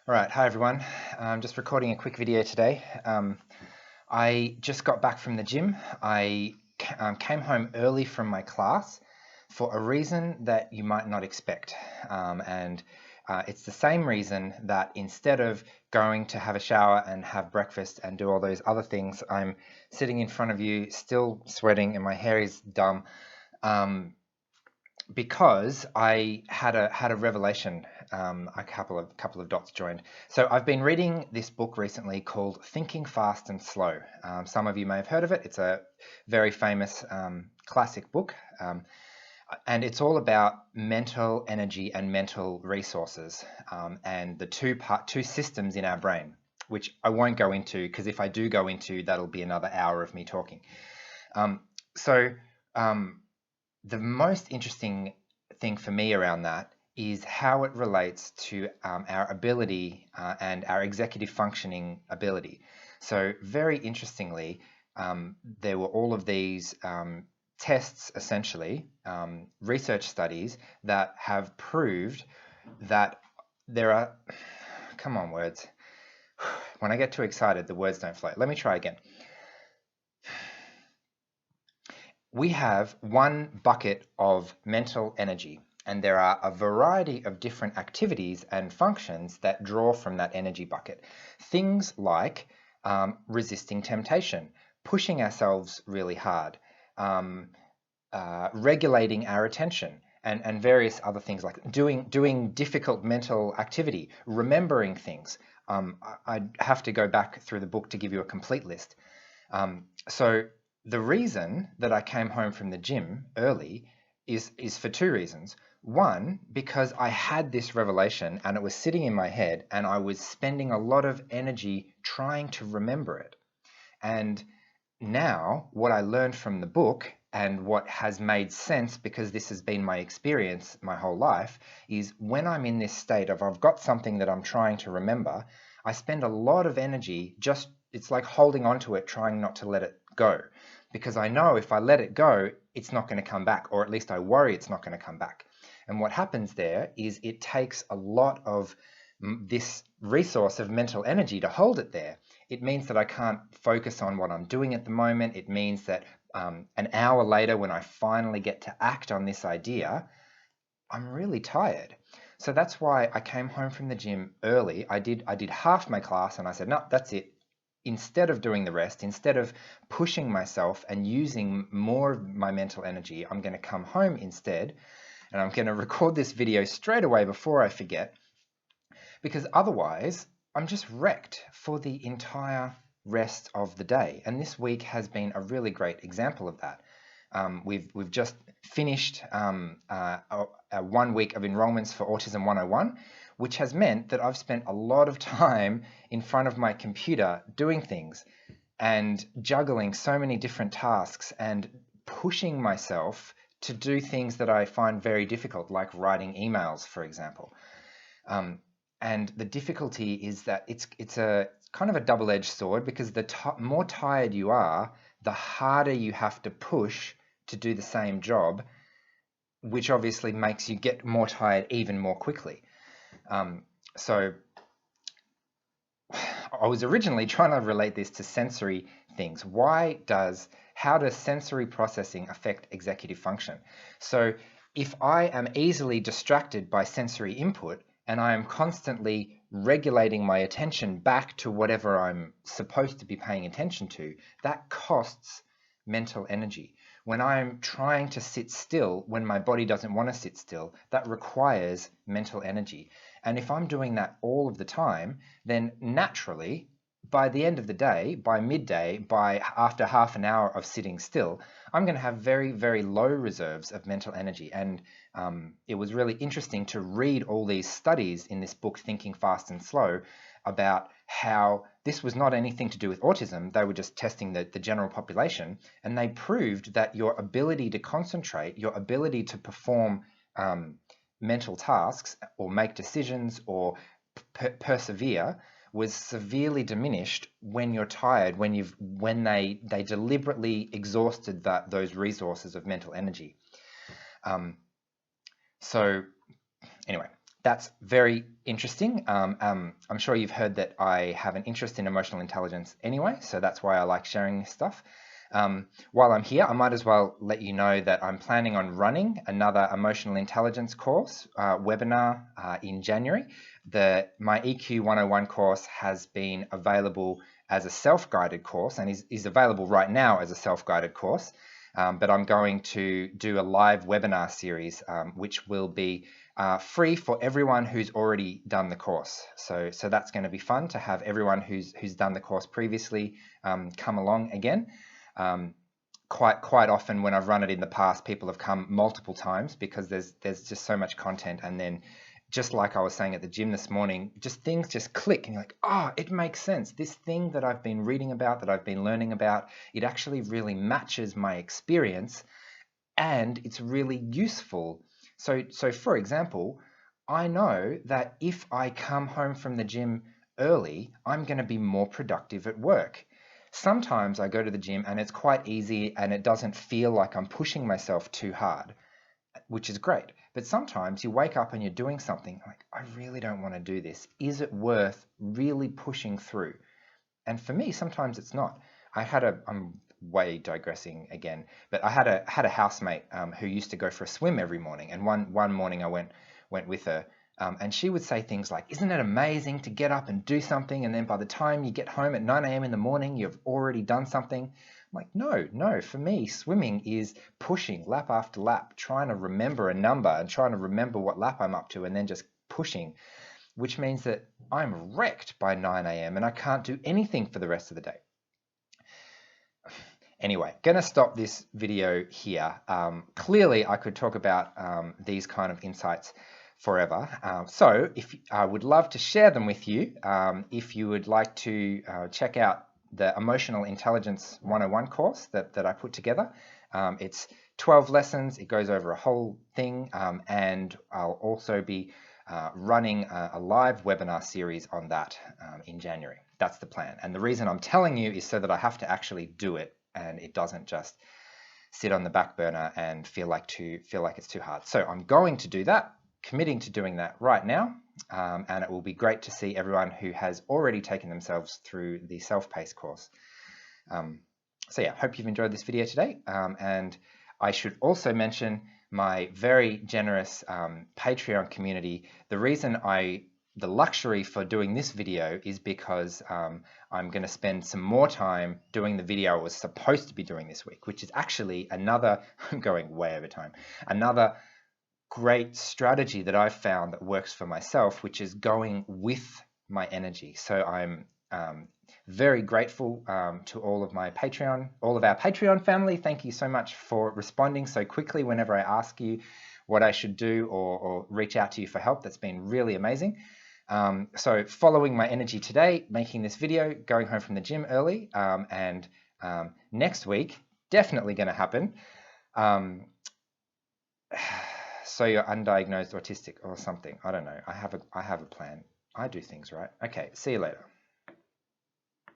All right, hi everyone. I'm just recording a quick video today. I just got back from the gym. I came home early from my class for a reason that you might not expect. And it's the same reason that instead of going to have a shower and have breakfast and do all those other things, I'm sitting in front of you still sweating and my hair is dumb. Because I had a revelation. A couple of dots joined. So I've been reading this book recently called Thinking Fast and Slow. Some of you may have heard of it. It's a very famous classic book, and it's all about mental energy and mental resources, and the two systems in our brain, which I won't go into because if I do go into, that'll be another hour of me talking. The most interesting thing for me around that is how it relates to our ability and our executive functioning ability. So very interestingly, there were all of these tests, essentially, research studies that have proved that there are, come on words, when I get too excited, the words don't flow. Let me try again. We have one bucket of mental energy, and there are a variety of different activities and functions that draw from that energy bucket. Things like resisting temptation, pushing ourselves really hard, regulating our attention, and various other things like doing difficult mental activity, remembering things. I'd have to go back through the book to give you a complete list. So the reason that I came home from the gym early is for two reasons. One, because I had this revelation and it was sitting in my head and I was spending a lot of energy trying to remember it. And now what I learned from the book and what has made sense, because this has been my experience my whole life, is when I'm in this state of I've got something that I'm trying to remember, I spend a lot of energy just, it's like holding on to it, trying not to let it go. Because I know if I let it go, it's not going to come back, or at least I worry it's not going to come back. And what happens there is it takes a lot of this resource of mental energy to hold it there. It means that I can't focus on what I'm doing at the moment. It means that an hour later, when I finally get to act on this idea, I'm really tired. So that's why I came home from the gym early. I did half my class and I said, no, that's it. Instead of doing the rest, instead of pushing myself and using more of my mental energy, I'm going to come home instead, and I'm going to record this video straight away before I forget, because otherwise I'm just wrecked for the entire rest of the day. And this week has been a really great example of that. We've just finished a 1 week of enrollments for Autism 101, which has meant that I've spent a lot of time in front of my computer doing things and juggling so many different tasks and pushing myself to do things that I find very difficult, like writing emails, for example. And the difficulty is that it's a kind of a double-edged sword, because the more tired you are, the harder you have to push to do the same job, which obviously makes you get more tired even more quickly. So I was originally trying to relate this to sensory things. How does sensory processing affect executive function? So if I am easily distracted by sensory input and I am constantly regulating my attention back to whatever I'm supposed to be paying attention to, that costs mental energy. When I'm trying to sit still when my body doesn't want to sit still, that requires mental energy. And if I'm doing that all of the time, then naturally, by the end of the day, by midday, after half an hour of sitting still, I'm going to have very, very low reserves of mental energy. And it was really interesting to read all these studies in this book, Thinking Fast and Slow, about how this was not anything to do with autism. They were just testing the general population, and they proved that your ability to concentrate, your ability to perform mental tasks or make decisions or persevere was severely diminished when you're tired, when they deliberately exhausted those resources of mental energy. So anyway, that's very interesting. I'm sure you've heard that I have an interest in emotional intelligence anyway, so that's why I like sharing this stuff. While I'm here, I might as well let you know that I'm planning on running another emotional intelligence course webinar in January. My EQ 101 course has been available as a self-guided course and is available right now as a self-guided course. But I'm going to do a live webinar series, which will be free for everyone who's already done the course. So that's going to be fun to have everyone who's done the course previously come along again. Quite often when I've run it in the past, people have come multiple times because there's just so much content, and then just like I was saying at the gym this morning, just things just click and you're like, oh, it makes sense. This thing that I've been reading about, that I've been learning about, it actually really matches my experience and it's really useful. So for example, I know that if I come home from the gym early, I'm going to be more productive at work. Sometimes I go to the gym and it's quite easy and it doesn't feel like I'm pushing myself too hard, which is great. But sometimes you wake up and you're doing something like, I really don't want to do this. Is it worth really pushing through? And for me, sometimes it's not. I'm way digressing again, but I had a housemate who used to go for a swim every morning. And one morning I went with her, and she would say things like, isn't it amazing to get up and do something, and then by the time you get home at 9 a.m. in the morning, you've already done something? I'm like, no, for me, swimming is pushing lap after lap, trying to remember a number and trying to remember what lap I'm up to, and then just pushing, which means that I'm wrecked by 9 a.m. and I can't do anything for the rest of the day. Anyway, going to stop this video here. Clearly, I could talk about these kind of insights forever. So I would love to share them with you. If you would like to check out the Emotional Intelligence 101 course that I put together. It's 12 lessons. It goes over a whole thing, and I'll also be running a live webinar series on that in January. That's the plan. And the reason I'm telling you is so that I have to actually do it, and it doesn't just sit on the back burner and feel like it's too hard. So I'm going to do that, committing to doing that right now, and it will be great to see everyone who has already taken themselves through the self-paced course. So yeah, hope you've enjoyed this video today, and I should also mention my very generous Patreon community. The reason the luxury for doing this video is because I'm going to spend some more time doing the video I was supposed to be doing this week, which is actually another, I'm going way over time, another great strategy that I've found that works for myself, which is going with my energy. So I'm very grateful to all of our Patreon family. Thank you so much for responding so quickly whenever I ask you what I should do or reach out to you for help. That's been really amazing. So following my energy today, making this video, going home from the gym early, and next week, definitely going to happen. So you're undiagnosed autistic or something. I don't know. I have a plan. I do things right. Okay, see you later.